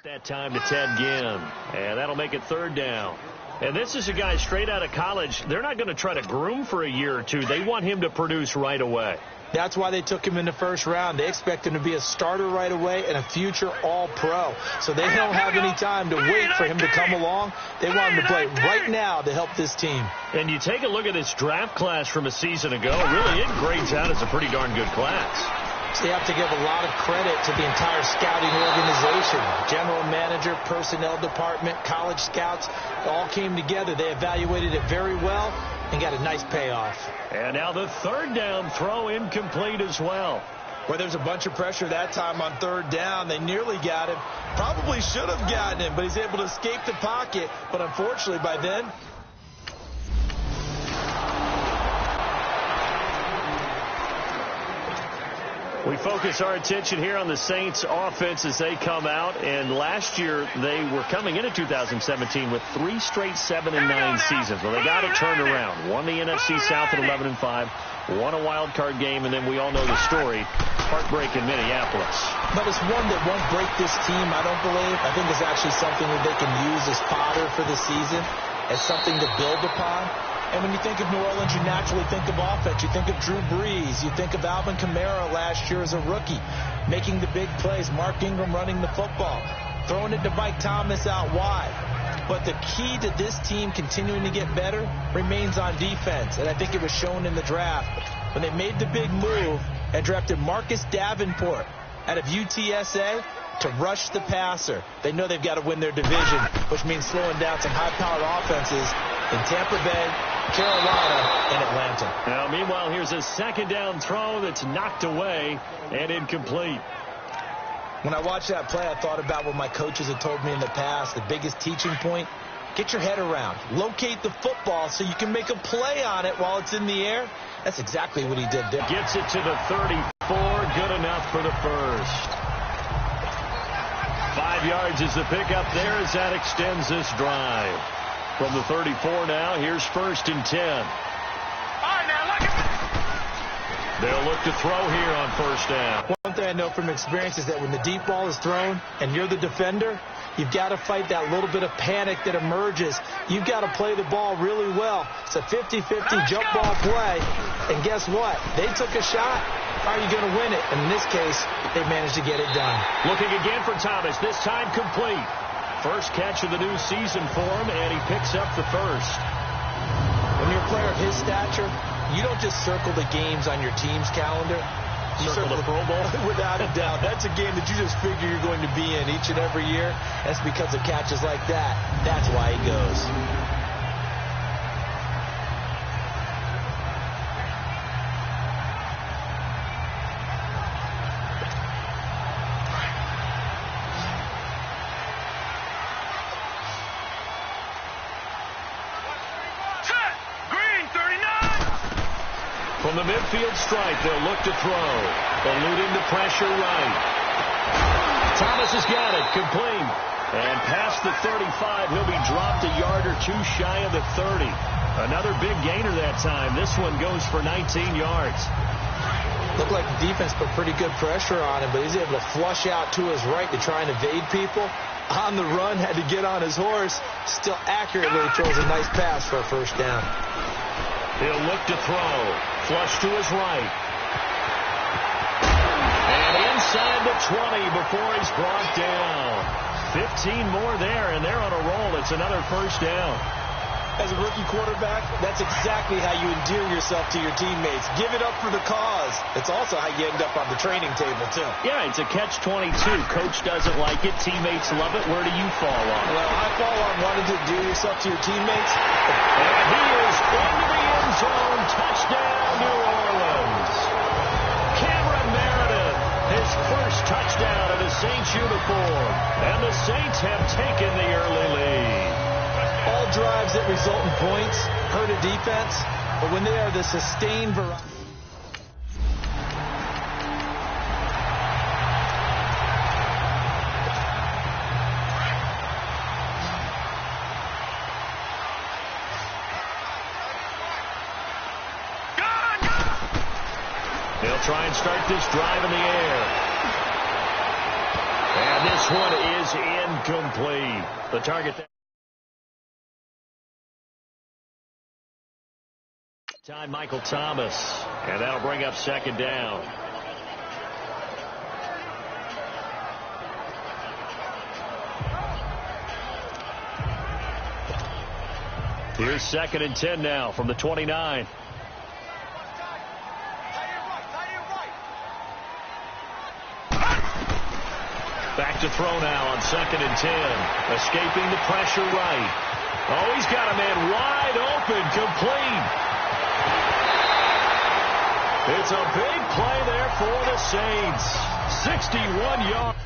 That time to Ted Ginn, and that'll make it third down. And this is a guy straight out of college. They're not going to try to groom for a year or two. They want him to produce right away. That's why they took him in the first round. They expect him to be a starter right away and a future all-pro. So they don't have any time to wait for him to come along. They want him to play right now to help this team. And you take a look at this draft class from a season ago. Really, it grades out as a pretty darn good class. So they have to give a lot of credit to the entire scouting organization. General manager, personnel department, college scouts, all came together. They evaluated it very well and got a nice payoff. And now the third down throw incomplete as well. Well, there's a bunch of pressure that time on third down. They nearly got him. Probably should have gotten him, but he's able to escape the pocket. But unfortunately, by then, we focus our attention here on the Saints offense as they come out. And last year, they were coming into 2017 with 3 straight 7-9 seasons. Well, they got it turned around. Won the NFC South at 11-5. Won a wild card game, and then we all know the story. Heartbreak in Minneapolis. But it's one that won't break this team, I don't believe. I think it's actually something that they can use as fodder for the season, as something to build upon. And when you think of New Orleans, you naturally think of offense. You think of Drew Brees. You think of Alvin Kamara last year as a rookie, making the big plays. Mark Ingram running the football, throwing it to Mike Thomas out wide. But the key to this team continuing to get better remains on defense. And I think it was shown in the draft when they made the big move and drafted Marcus Davenport out of UTSA to rush the passer. They know they've got to win their division, which means slowing down some high-powered offenses in Tampa Bay, Carolina, and Atlanta. Now, meanwhile, here's a second down throw that's knocked away and incomplete. When I watched that play, I thought about what my coaches had told me in the past. The biggest teaching point, get your head around. Locate the football so you can make a play on it while it's in the air. That's exactly what he did there. Gets it to the 34. Good enough for the first. 5 yards is the pickup there as that extends this drive. From the 34 now, here's 1st and 10. They'll look to throw here on 1st down. One thing I know from experience is that when the deep ball is thrown and you're the defender, you've got to fight that little bit of panic that emerges. You've got to play the ball really well. It's a 50-50 jump ball play. And guess what? They took a shot. How are you going to win it? And in this case, they managed to get it done. Looking again for Thomas, this time complete. First catch of the new season for him, and he picks up the first. When you're a player of his stature, you don't just circle the games on your team's calendar. You circle the Pro Bowl? Without a doubt. That's a game that you just figure you're going to be in each and every year. That's because of catches like that. That's why he goes. From the midfield stripe, they'll look to throw. Eluding the pressure right. Thomas has got it. Complete. And past the 35, he'll be dropped a yard or 2 shy of the 30. Another big gainer that time. This one goes for 19 yards. Looked like the defense put pretty good pressure on him, but he's able to flush out to his right to try and evade people. On the run, had to get on his horse. Still accurately throws a nice pass for a 1st down. He'll look to throw. Flush to his right. And inside the 20 before he's brought down. 15 more there, and they're on a roll. It's another 1st down. As a rookie quarterback, that's exactly how you endear yourself to your teammates. Give it up for the cause. It's also how you end up on the training table, too. Yeah, it's a catch-22. Coach doesn't like it. Teammates love it. Where do you fall on? Well, I fall on wanting to endear yourself to your teammates. And he is into the end zone. Touchdown, New Orleans. Cameron Meredith, his first touchdown in a Saints uniform. And the Saints have taken the early lead. All drives that result in points hurt a defense, but when they are the sustained variety. They'll try and start this drive in the air. And this one is incomplete. The target there. Time Michael Thomas. And that'll bring up second down. Here's 2nd and 10 now from the 29. Back to throw now on 2nd and 10. Escaping the pressure right. Oh, he's got a man wide open, complete. It's a big play there for the Saints. 61 yards.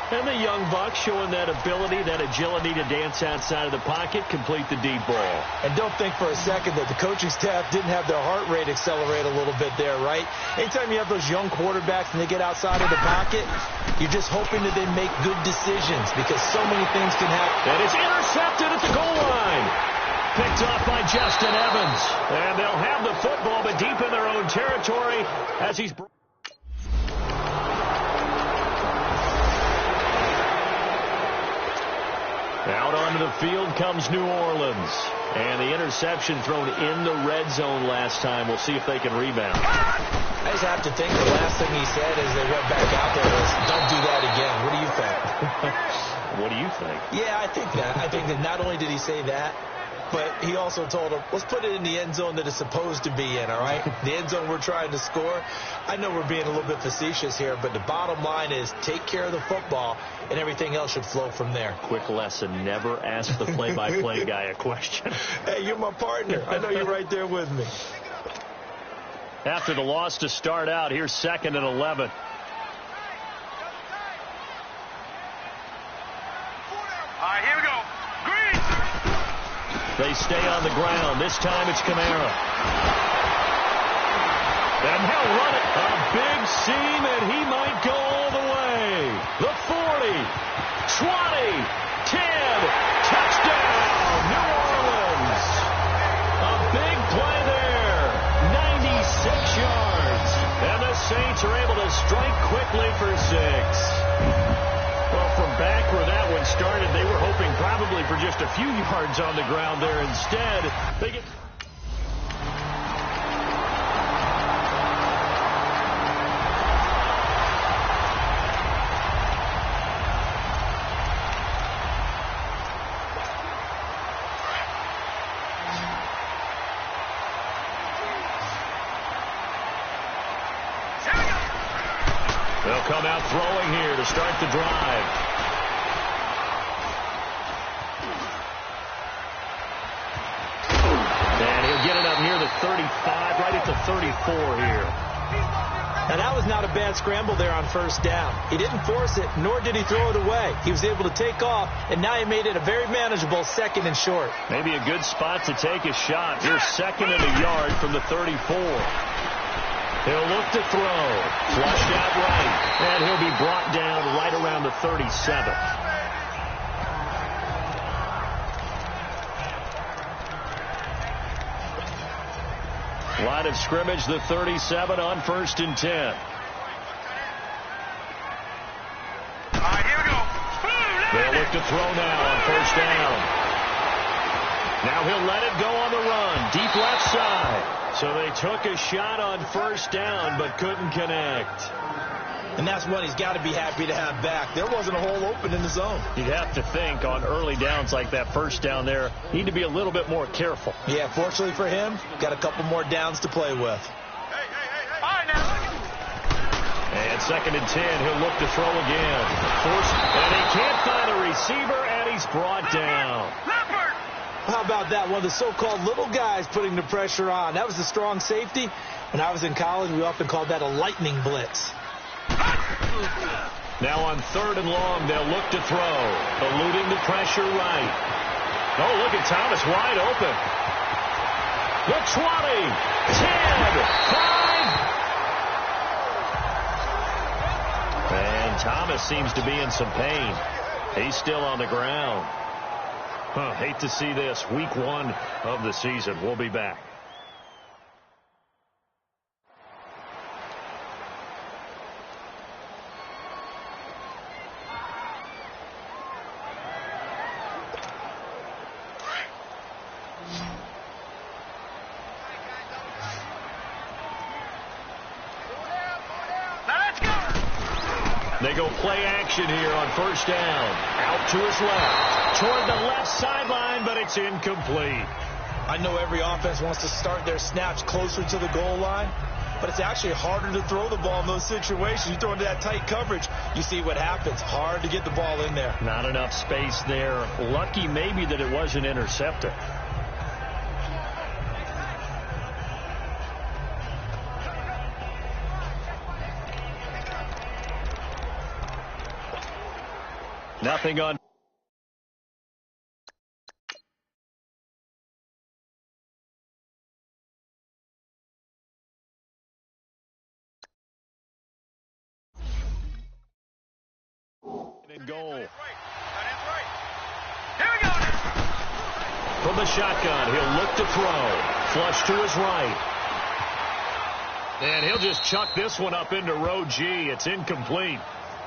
And the young buck showing that ability, that agility to dance outside of the pocket, complete the deep ball. And don't think for a second that the coaching staff didn't have their heart rate accelerate a little bit there, right? Anytime you have those young quarterbacks and they get outside of the pocket, you're just hoping that they make good decisions because so many things can happen. And it's intercepted at the goal line. Picked off by Justin Evans. And they'll have the football, but deep in their own territory as he's... Out onto the field comes New Orleans. And the interception thrown in the red zone last time. We'll see if they can rebound. I just have to think the last thing he said as they went back out there was, don't do that again. What do you think? What do you think? Yeah, I think that. I think that not only did he say that, but he also told him, let's put it in the end zone that it's supposed to be in, all right? The end zone we're trying to score. I know we're being a little bit facetious here, but the bottom line is take care of the football, and everything else should flow from there. Quick lesson, never ask the play-by-play guy a question. Hey, you're my partner. I know you're right there with me. After the loss to start out, here's 2nd and 11. All right, here we go. Green. They stay on the ground. This time it's Kamara. And he'll run it. A big seam, and he might go all the way. The 40, 20, 10, touchdown, New Orleans. A big play there, 96 yards. And the Saints are able to strike quickly for 6. Well, from back where that one started, they were hoping probably for just a few yards on the ground there. Instead, they get... They'll come out throwing here to start the drive. And he'll get it up near the 35, right at the 34 here. Now, that was not a bad scramble there on first down. He didn't force it, nor did he throw it away. He was able to take off, and now he made it a very manageable 2nd and short. Maybe a good spot to take a shot. Here's 2nd and a yard from the 34. He'll look to throw. Flushed out right. And he'll be brought down right around the 37. Line of scrimmage, the 37 on 1st and 10. All right, here we go. They'll look to throw now on 1st down. Now he'll let it go on the run. Deep left side. So they took a shot on 1st down, but couldn't connect. And that's what he's got to be happy to have back. There wasn't a hole open in the zone. You'd have to think on early downs like that 1st down there, need to be a little bit more careful. Yeah, fortunately for him, got a couple more downs to play with. Hey. All right, now. And 2nd and 10, he'll look to throw again. Forced, and he can't find a receiver, and he's brought down. How about that? One of the so-called little guys putting the pressure on. That was the strong safety. When I was in college, we often called that a lightning blitz. Now on 3rd and long, they'll look to throw. Eluding the pressure right. Oh, look at Thomas wide open. The 20, 10, 5. And Thomas seems to be in some pain. He's still on the ground. Hate to see this. Week 1 of the season. We'll be back. They go play action here on 1st down. Out to his left. Toward the left sideline, but it's incomplete. I know every offense wants to start their snaps closer to the goal line, but it's actually harder to throw the ball in those situations. You throw into that tight coverage, you see what happens. Hard to get the ball in there. Not enough space there. Lucky maybe that it was an interceptor. Nothing on. And goal. Here we go. From the shotgun, he'll look to throw. Flush to his right. And he'll just chuck this one up into row G. It's incomplete.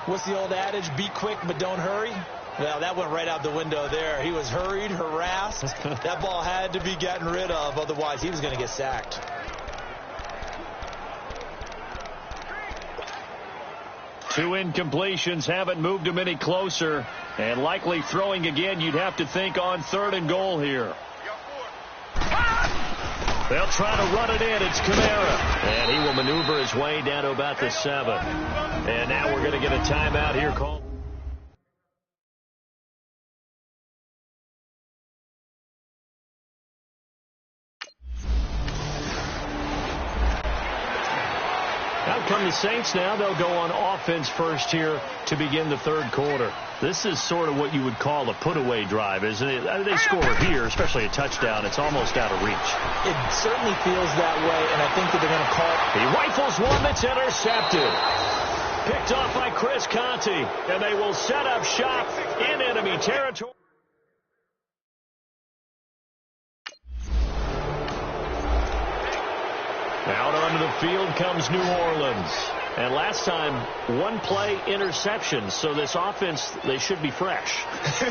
What's the old adage? Be quick, but don't hurry. Well, that went right out the window there. He was hurried, harassed. That ball had to be gotten rid of. Otherwise, he was going to get sacked. Two incompletions haven't moved him any closer. And likely throwing again, you'd have to think on 3rd and goal here. They'll try to run it in. It's Kamara. And he will maneuver his way down to about the 7. And now we're going to get a timeout here called. Out come the Saints now. They'll go on offense first here to begin the 3rd quarter. This is sort of what you would call a put-away drive, isn't it? They score here, especially a touchdown. It's almost out of reach. It certainly feels that way, and I think that they're going to call it. He rifles one that's intercepted. Picked off by Chris Conti, and they will set up shop in enemy territory. Out onto the field comes New Orleans. And last time, 1-play interception. So this offense, they should be fresh.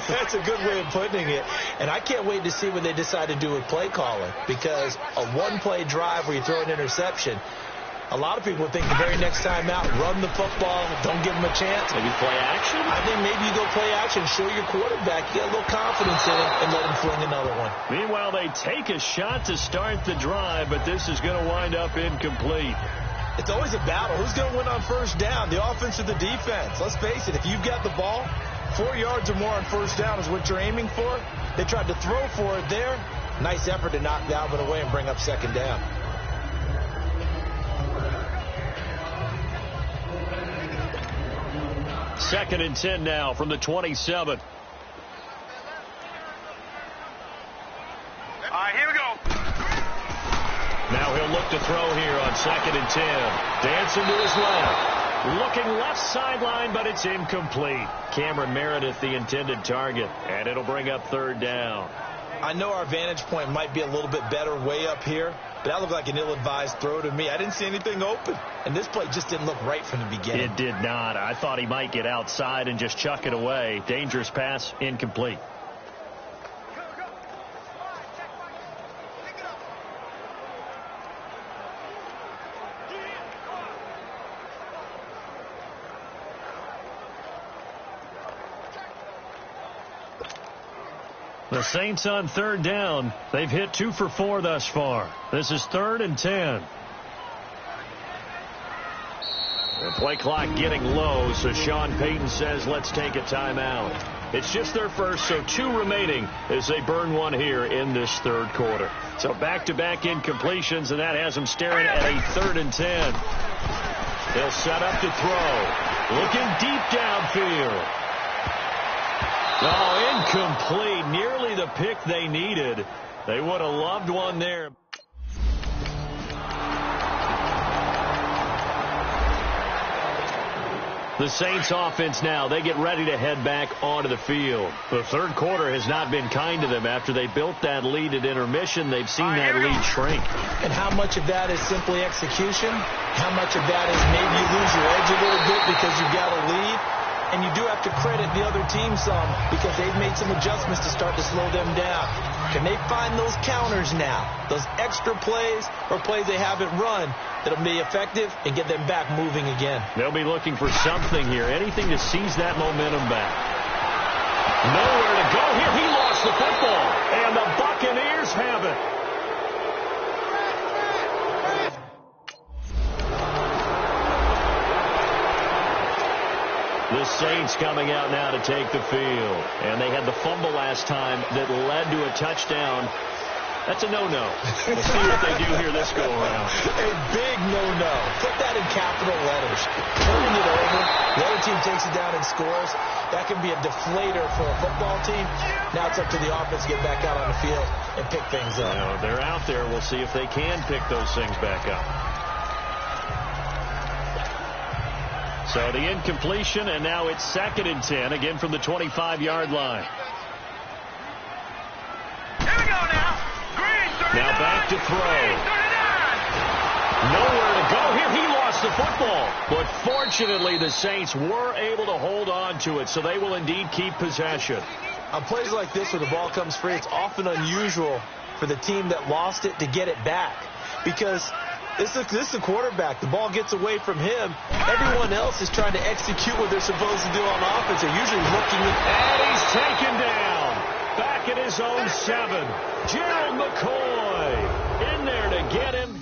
That's a good way of putting it. And I can't wait to see what they decide to do with play calling. Because a 1-play drive where you throw an interception, a lot of people think the very next time out, run the football, don't give them a chance. Maybe play action? I think maybe you go play action, show your quarterback, you get a little confidence in it, and let him fling another one. Meanwhile, they take a shot to start the drive, but this is going to wind up incomplete. It's always a battle. Who's going to win on 1st down, the offense or the defense? Let's face it, if you've got the ball, 4 yards or more on 1st down is what you're aiming for. They tried to throw for it there. Nice effort to knock Dalvin away and bring up 2nd down. Second and 10 now from the 27. All right, here we go. Now he'll look to throw here on 2nd and 10. Dancing to his left. Looking left sideline, but it's incomplete. Cameron Meredith, the intended target. And it'll bring up 3rd down. I know our vantage point might be a little bit better way up here, but that looked like an ill-advised throw to me. I didn't see anything open, and this play just didn't look right from the beginning. It did not. I thought he might get outside and just chuck it away. Dangerous pass, incomplete. The Saints on 3rd down. They've hit 2 for 4 thus far. This is 3rd and 10. The play clock getting low, so Sean Payton says let's take a timeout. It's just their first, so 2 remaining as they burn one here in this third quarter. So back-to-back incompletions, and that has them staring at a 3rd and 10. They'll set up to throw. Looking deep downfield. Oh, incomplete. Nearly the pick they needed. They would have loved one there. The Saints offense now, they get ready to head back onto the field. The third quarter has not been kind to them. After they built that lead at intermission, they've seen that lead shrink. And how much of that is simply execution? How much of that is maybe you lose your edge a little bit because you've got a lead? And you do have to credit the other team some because they've made some adjustments to start to slow them down. Can they find those counters now, those extra plays or plays they haven't run that'll be effective and get them back moving again? They'll be looking for something here, anything to seize that momentum back. Nowhere to go here. He lost the football, and the Buccaneers have it. The Saints coming out now to take the field. And they had the fumble last time that led to a touchdown. That's a no-no. We'll see what they do here this go-around. A big no-no. Put that in capital letters. Turning it over. The other team takes it down and scores. That can be a deflator for a football team. Now it's up to the offense to get back out on the field and pick things up. Now, they're out there. We'll see if they can pick those things back up. So the incompletion, and now it's 2nd and 10, again from the 25-yard line. Here we go now. Green, 39. Now back to throw. Green, 39. Nowhere to go here. He lost the football. But fortunately, the Saints were able to hold on to it, so they will indeed keep possession. On plays like this where the ball comes free, it's often unusual for the team that lost it to get it back. Because this is the quarterback. The ball gets away from him. Everyone else is trying to execute what they're supposed to do on offense. They're usually looking. And he's taken down. Back at his own 7. Gerald McCoy in there to get him.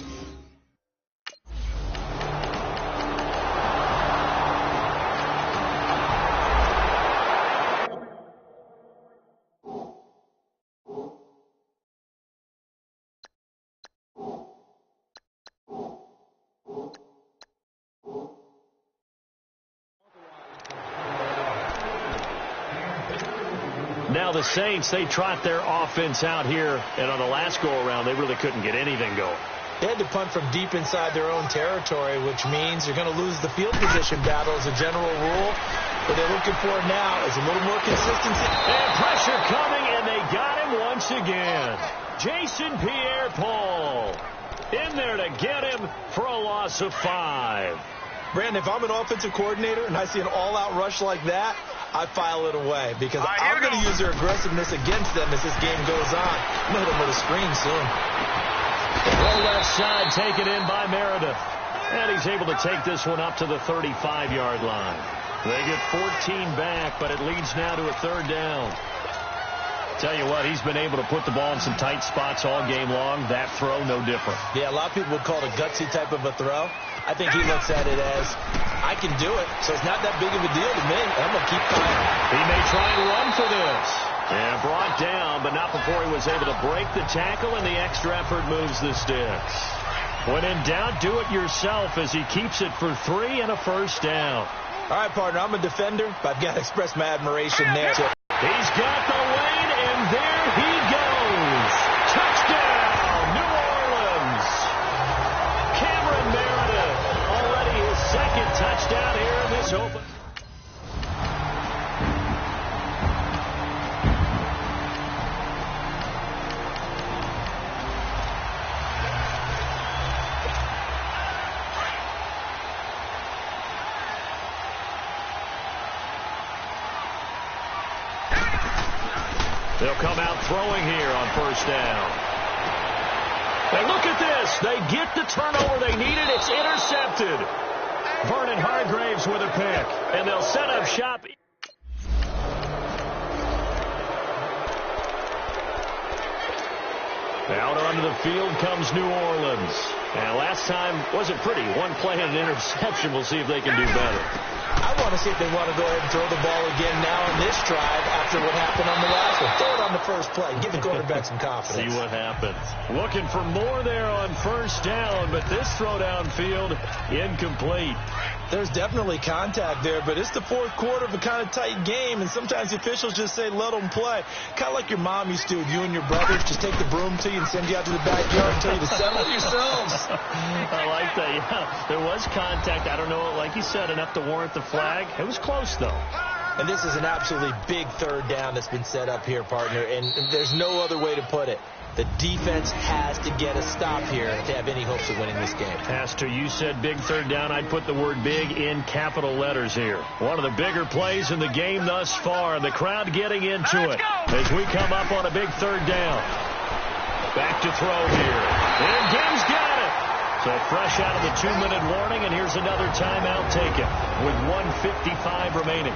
Now the Saints, they trot their offense out here, and on the last go-around, they really couldn't get anything going. They had to punt from deep inside their own territory, which means you're going to lose the field position battle as a general rule. What they're looking for now is a little more consistency. And pressure coming, and they got him once again. Jason Pierre-Paul in there to get him for a loss of 5. Brandon, if I'm an offensive coordinator and I see an all-out rush like that, I file it away because I'm going to use their aggressiveness against them as this game goes on. I'm going to hit them with a screen soon. Roll left side, taken in by Meredith. And he's able to take this one up to the 35-yard line. They get 14 back, but it leads now to a 3rd down. Tell you what, he's been able to put the ball in some tight spots all game long. That throw, no different. Yeah, a lot of people would call it a gutsy type of a throw. I think he looks at it as, I can do it, so it's not that big of a deal to me. I'm going to keep fighting. He may try and run for this. And brought down, but not before he was able to break the tackle, and the extra effort moves the sticks. When in doubt, do it yourself as he keeps it for 3 and a 1st down. All right, partner, I'm a defender, but I've got to express my admiration there. He's got the lane, and there he goes. Touchdown, New Orleans. Cameron Meredith, already his 2nd touchdown here in this open. They'll come out throwing here on 1st down. And look at this. They get the turnover they needed. It's intercepted. Vernon Hargraves with a pick. And they'll set up shop. Out onto the field comes New Orleans. And last time wasn't pretty. One play and an interception. We'll see if they can do better. I want to see if they want to go ahead and throw the ball again now on this drive after what happened on the last one. Throw it on the first play. Give the quarterback some confidence. See what happens. Looking for more there on first down, but this throw downfield incomplete. There's definitely contact there, but it's the fourth quarter of a kind of tight game, and sometimes the officials just say, let them play. Kind of like your mom used to with you and your brothers. Just take the broom to you and send you out to the backyard and tell you to settle it yourselves. I like that, yeah. There was contact. I don't know, like you said, enough to warrant the flag. It was close, though. And this is an absolutely big third down that's been set up here, partner, and there's no other way to put it. The defense has to get a stop here to have any hopes of winning this game. Pastor, you said big third down. I'd put the word big in capital letters here. One of the bigger plays in the game thus far, and the crowd getting into it as we come up on a big third down. Back to throw here. And Game's got it. So fresh out of the 2-minute warning, and here's another timeout taken with 1:55 remaining.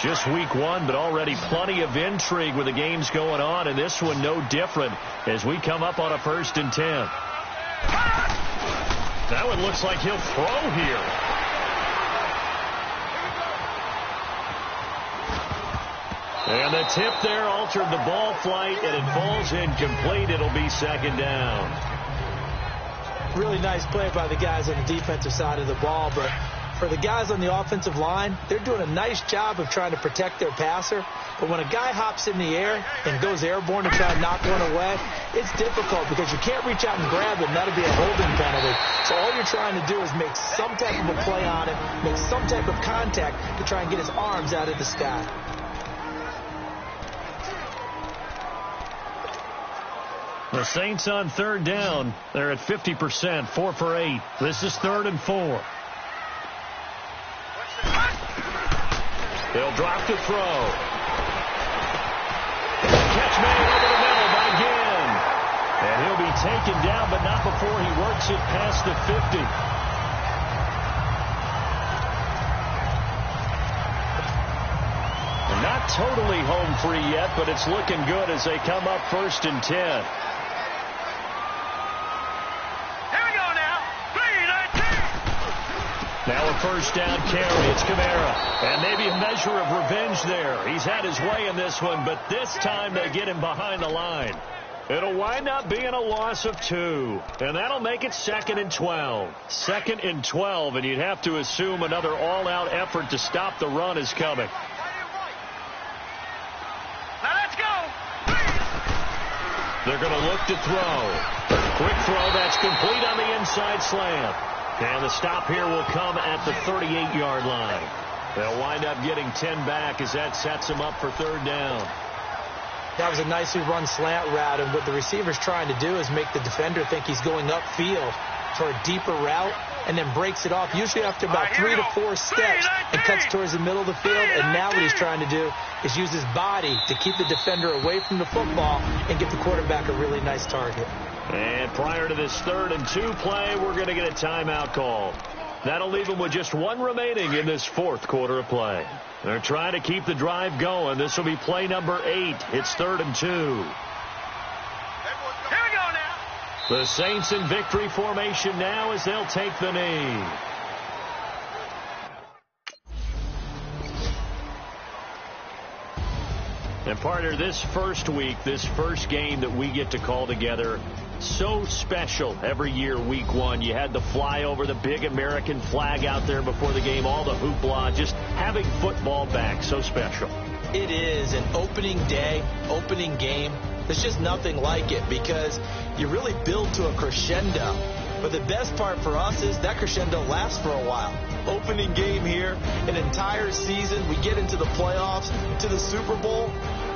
Just week one, but already plenty of intrigue with the games going on, and this one no different as we come up on a 1st and 10. That one looks like he'll throw here. And the tip there altered the ball flight, and it falls incomplete. It'll be 2nd down. Really nice play by the guys on the defensive side of the ball, but for the guys on the offensive line, they're doing a nice job of trying to protect their passer. But when a guy hops in the air and goes airborne to try and knock one away, it's difficult because you can't reach out and grab it, and that'll be a holding penalty. So all you're trying to do is make some type of a play on it, make some type of contact to try and get his arms out of the sky. The Saints on 3rd down. They're at 50%, 4 for 8. This is 3rd and 4. They'll drop to throw. Catch made over the middle by Ginn. And he'll be taken down, but not before he works it past the 50. And not totally home free yet, but it's looking good as they come up 1st and 10. Now a 1st down carry. It's Kamara. And maybe a measure of revenge there. He's had his way in this one, but this time they get him behind the line. It'll wind up being a loss of 2. And that'll make it 2nd and 12. 2nd and 12, and you'd have to assume another all-out effort to stop the run is coming. Now let's go. They're going to look to throw. Quick throw that's complete on the inside slant. And the stop here will come at the 38-yard line. They'll wind up getting 10 back as that sets them up for 3rd down. That was a nicely run slant route, and what the receiver's trying to do is make the defender think he's going upfield for a deeper route and then breaks it off, usually after about 3 to 4 steps, and cuts towards the middle of the field. And now what he's trying to do is use his body to keep the defender away from the football and get the quarterback a really nice target. And prior to this 3rd and 2 play, we're going to get a timeout call. That'll leave them with just 1 remaining in this 4th quarter of play. They're trying to keep the drive going. This will be play number 8. It's 3rd and 2. Here we go now. The Saints in victory formation now as they'll take the knee. And partner, this first week, this first game that we get to call together, so special every year, week one. You had the flyover, the big American flag out there before the game, all the hoopla, just having football back, so special. It is an opening day, opening game. There's just nothing like it because you really build to a crescendo. But the best part for us is that crescendo lasts for a while. Opening game here, an entire season. We get into the playoffs, to the Super Bowl.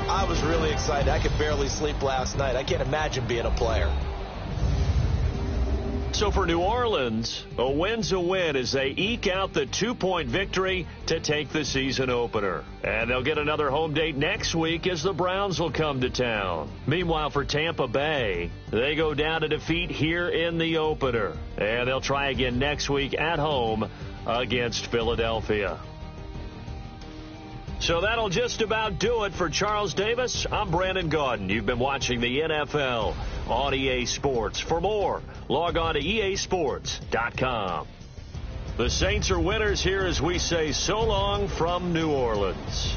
I was really excited. I could barely sleep last night. I can't imagine being a player. So for New Orleans, a win's a win as they eke out the 2-point victory to take the season opener. And they'll get another home date next week as the Browns will come to town. Meanwhile, for Tampa Bay, they go down to defeat here in the opener. And they'll try again next week at home against Philadelphia. So that'll just about do it for Charles Davis. I'm Brandon Gaudin. You've been watching the NFL on EA Sports. For more, log on to easports.com. The Saints are winners here as we say so long from New Orleans.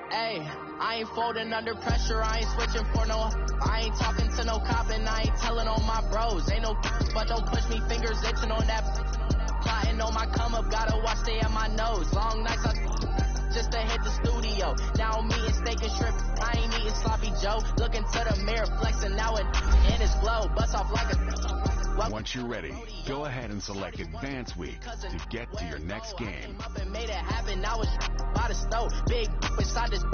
Hey, I ain't folding under pressure, I ain't switching for no, I ain't talking to no cop and I ain't telling on my bros, ain't no, but don't push me, fingers itching on that, plotting on my come up, gotta watch stay at my nose, long nights just to hit the studio, now I'm eating steak and shrimp, I ain't eating sloppy Joe, looking to the mirror, flexing now and in his glow, bust off like a, once you're ready, go ahead and select Advance Week to get to your next game. Made it happen, I was by the stove, big inside this